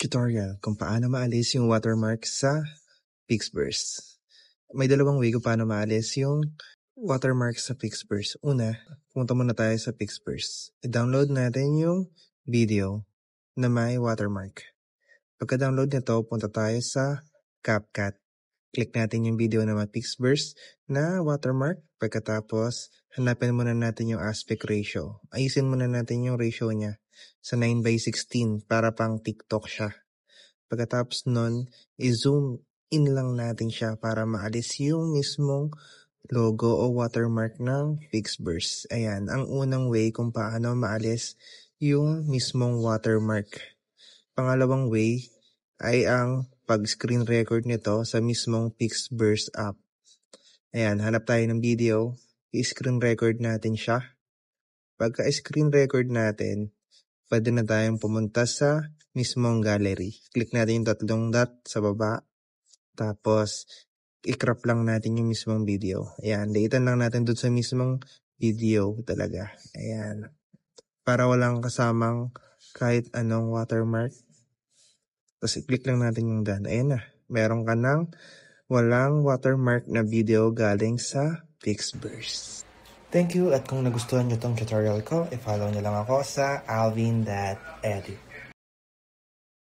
Tutorial kung paano maalis yung watermark sa Pixburst. May dalawang way kung paano maalis yung watermark sa Pixburst. Una, pumunta muna tayo sa Pixburst. I-download natin yung video na may watermark. Pagka-download nito, punta tayo sa CapCut. Click natin yung video na may Pixburst na watermark. Pagkatapos, hanapin muna natin yung aspect ratio. Ayusin muna natin yung ratio niya sa 9:16 para pang TikTok siya. Pagkatapos nun, i-zoom in lang natin siya para maalis yung mismong logo o watermark ng Pixburst. Ayan, ang unang way kung paano maalis yung mismong watermark. Pangalawang way ay ang pag-screen record nito sa mismong Pixburst app. Ayan, hanap tayo ng video, i-screen record natin siya. Pagka-screen record natin, pwede na tayong pumunta sa mismong gallery. Click natin yung tatlong dot sa baba. Tapos, i-crop lang natin yung mismong video. Ayan, dalitan lang natin dun sa mismong video talaga. Ayan. Para walang kasamang kahit anong watermark. Tapos, i-click lang natin yung done. Ayan na. Meron ka ng walang watermark na video galing sa Pixburst. Thank you, at kung nagustuhan nyo tong tutorial ko, i-follow nyo lang ako sa alvin.edit.